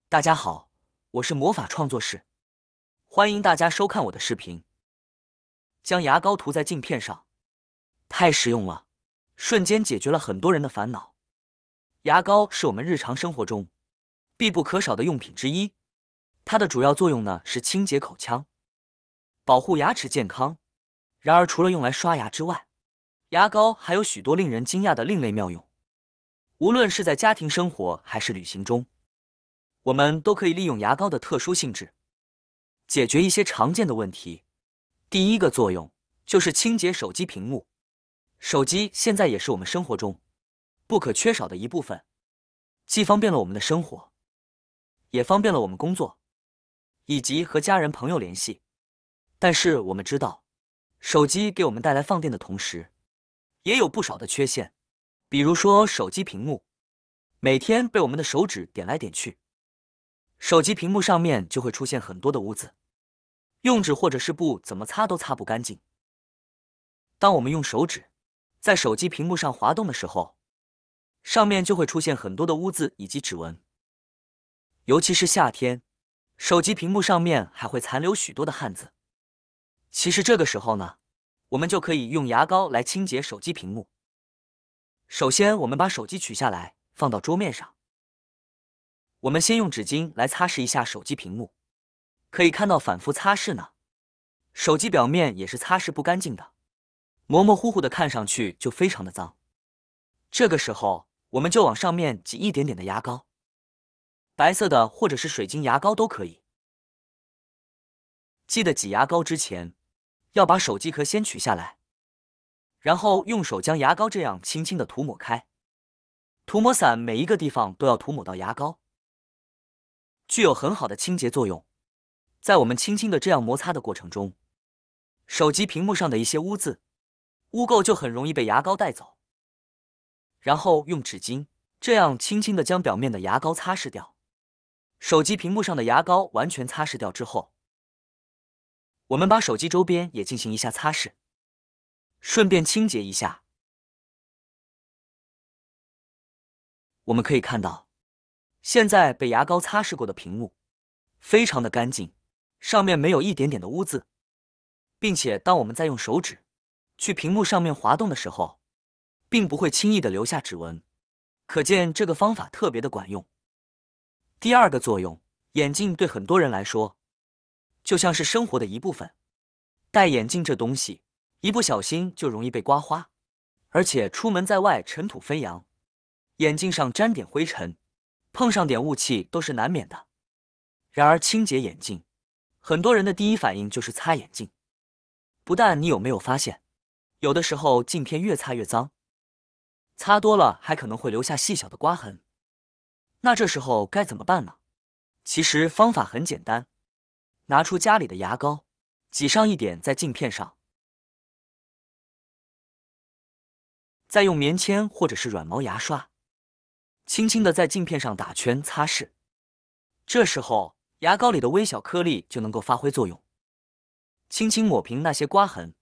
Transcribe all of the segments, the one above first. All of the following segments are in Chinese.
大家好，我是魔法创作室，欢迎大家收看我的视频。将牙膏涂在镜片上，太实用了，瞬间解决了很多人的烦恼。牙膏是我们日常生活中必不可少的用品之一，它的主要作用呢是清洁口腔，保护牙齿健康。然而，除了用来刷牙之外，牙膏还有许多令人惊讶的另类妙用。无论是在家庭生活还是旅行中，我们都可以利用牙膏的特殊性质，解决一些常见的问题。第一个作用就是清洁手机屏幕。手机现在也是我们生活中不可缺少的一部分，既方便了我们的生活，也方便了我们工作以及和家人朋友联系。但是我们知道，手机给我们带来方便的同时，也有不少的缺陷。比如说，手机屏幕每天被我们的手指点来点去，手机屏幕上面就会出现很多的污渍，用纸或者是布怎么擦都擦不干净。当我们用手指在手机屏幕上滑动的时候，上面就会出现很多的污渍以及指纹。尤其是夏天，手机屏幕上面还会残留许多的汗渍。其实这个时候呢，我们就可以用牙膏来清洁手机屏幕。首先，我们把手机取下来，放到桌面上。我们先用纸巾来擦拭一下手机屏幕，可以看到反复擦拭呢，手机表面也是擦拭不干净的，模模糊糊的，看上去就非常的脏。这个时候，我们就往上面挤一点点的牙膏，白色的或者是水晶牙膏都可以。记得挤牙膏之前，要把手机壳先取下来，然后用手将牙膏这样轻轻的涂抹开，涂抹散每一个地方都要涂抹到牙膏，具有很好的清洁作用。在我们轻轻的这样摩擦的过程中，手机屏幕上的一些污渍、污垢就很容易被牙膏带走。然后用纸巾这样轻轻的将表面的牙膏擦拭掉。手机屏幕上的牙膏完全擦拭掉之后，我们把手机周边也进行一下擦拭，顺便清洁一下。我们可以看到，现在被牙膏擦拭过的屏幕非常的干净，上面没有一点点的污渍，并且当我们在用手指去屏幕上面滑动的时候，并不会轻易的留下指纹，可见这个方法特别的管用。第二个作用，眼镜对很多人来说就像是生活的一部分。戴眼镜这东西，一不小心就容易被刮花，而且出门在外尘土飞扬，眼镜上沾点灰尘，碰上点雾气都是难免的。然而清洁眼镜，很多人的第一反应就是擦眼镜。不但你有没有发现，有的时候镜片越擦越脏，擦多了还可能会留下细小的刮痕。那这时候该怎么办呢？其实方法很简单，拿出家里的牙膏，挤上一点在镜片上，再用棉签或者是软毛牙刷，轻轻的在镜片上打圈擦拭。这时候牙膏里的微小颗粒就能够发挥作用，轻轻抹平那些刮痕。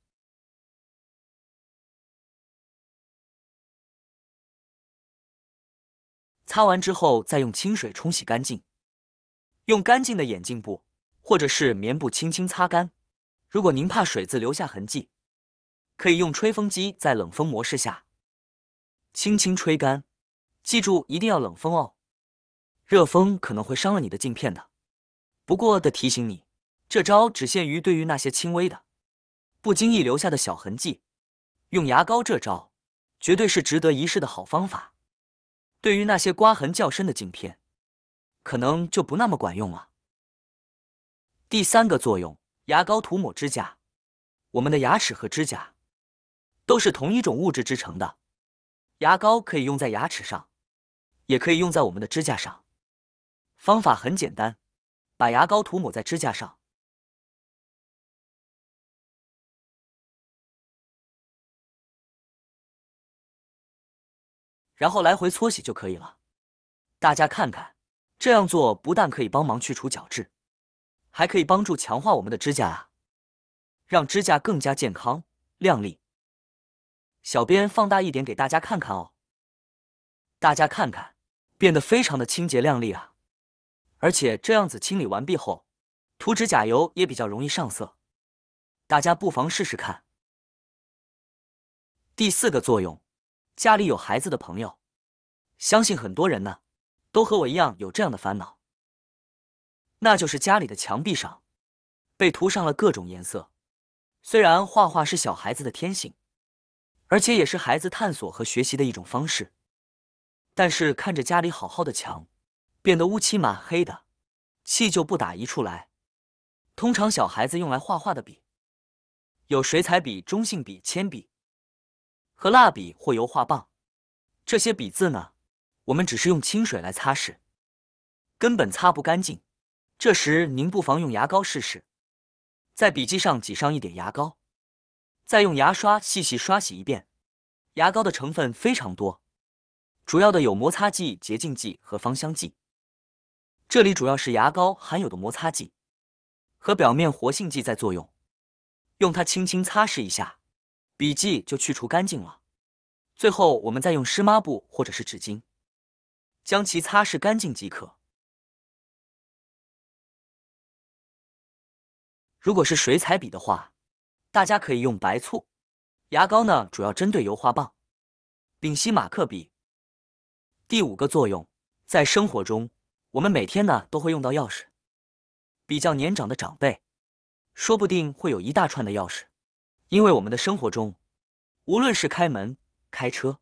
擦完之后再用清水冲洗干净，用干净的眼镜布或者是棉布轻轻擦干。如果您怕水渍留下痕迹，可以用吹风机在冷风模式下轻轻吹干，记住一定要冷风哦，热风可能会伤了你的镜片的。不过得提醒你，这招只限于对于那些轻微的、不经意留下的小痕迹。用牙膏这招绝对是值得一试的好方法。对于那些刮痕较深的镜片，可能就不那么管用了。第三个作用，牙膏涂抹指甲。我们的牙齿和指甲都是同一种物质制成的，牙膏可以用在牙齿上，也可以用在我们的指甲上。方法很简单，把牙膏涂抹在指甲上，然后来回搓洗就可以了。大家看看，这样做不但可以帮忙去除角质，还可以帮助强化我们的指甲啊，让指甲更加健康亮丽。小编放大一点给大家看看哦，大家看看，变得非常的清洁亮丽啊。而且这样子清理完毕后，涂指甲油也比较容易上色，大家不妨试试看。第4个作用，家里有孩子的朋友，相信很多人呢，都和我一样有这样的烦恼，那就是家里的墙壁上被涂上了各种颜色。虽然画画是小孩子的天性，而且也是孩子探索和学习的一种方式，但是看着家里好好的墙变得乌漆嘛黑的，气就不打一处来。通常小孩子用来画画的笔有水彩笔、中性笔、铅笔和蜡笔或油画棒，这些笔字呢，我们只是用清水来擦拭，根本擦不干净。这时您不妨用牙膏试试，在笔记上挤上一点牙膏，再用牙刷细细刷洗一遍。牙膏的成分非常多，主要的有摩擦剂、洁净剂和芳香剂。这里主要是牙膏含有的摩擦剂和表面活性剂在作用，用它轻轻擦拭一下，笔记就去除干净了。最后我们再用湿抹布或者是纸巾将其擦拭干净即可。如果是水彩笔的话，大家可以用白醋。牙膏呢，主要针对油画棒、丙烯马克笔。第5个作用，在生活中，我们每天呢都会用到钥匙。比较年长的长辈，说不定会有一大串的钥匙，因为我们的生活中，无论是开门、开车、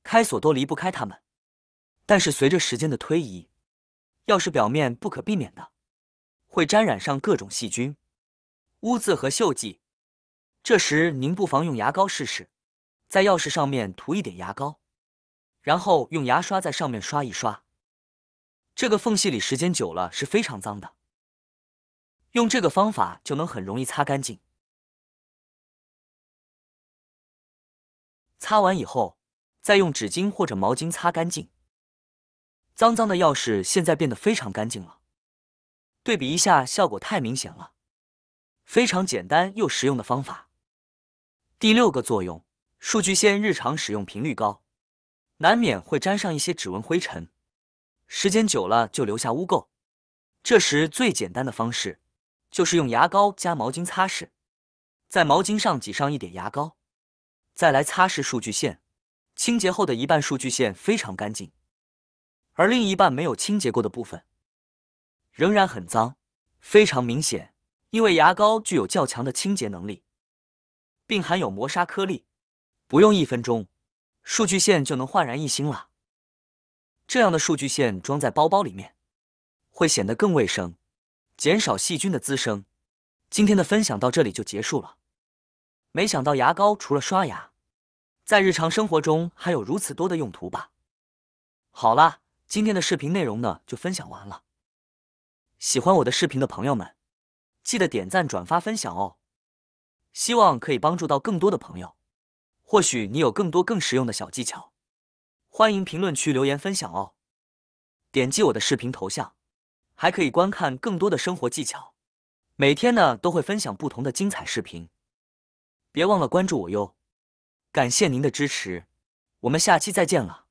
开锁都离不开它们。但是随着时间的推移，钥匙表面不可避免的会沾染上各种细菌、污渍和锈迹。这时您不妨用牙膏试试，在钥匙上面涂一点牙膏，然后用牙刷在上面刷一刷。这个缝隙里时间久了是非常脏的，用这个方法就能很容易擦干净。擦完以后，再用纸巾或者毛巾擦干净。脏脏的钥匙现在变得非常干净了，对比一下，效果太明显了。非常简单又实用的方法。第6个作用，数据线日常使用频率高，难免会沾上一些指纹灰尘，时间久了就留下污垢。这时最简单的方式就是用牙膏加毛巾擦拭，在毛巾上挤上一点牙膏，再来擦拭数据线。清洁后的一半数据线非常干净，而另一半没有清洁过的部分仍然很脏，非常明显。因为牙膏具有较强的清洁能力，并含有磨砂颗粒，不用1分钟，数据线就能焕然一新了。这样的数据线装在包包里面，会显得更卫生，减少细菌的滋生。今天的分享到这里就结束了。没想到牙膏除了刷牙，在日常生活中还有如此多的用途吧。好啦，今天的视频内容呢就分享完了。喜欢我的视频的朋友们，记得点赞、转发、分享哦。希望可以帮助到更多的朋友。或许你有更多更实用的小技巧，欢迎评论区留言分享哦。点击我的视频头像，还可以观看更多的生活技巧。每天呢都会分享不同的精彩视频，别忘了关注我哟。感谢您的支持，我们下期再见了。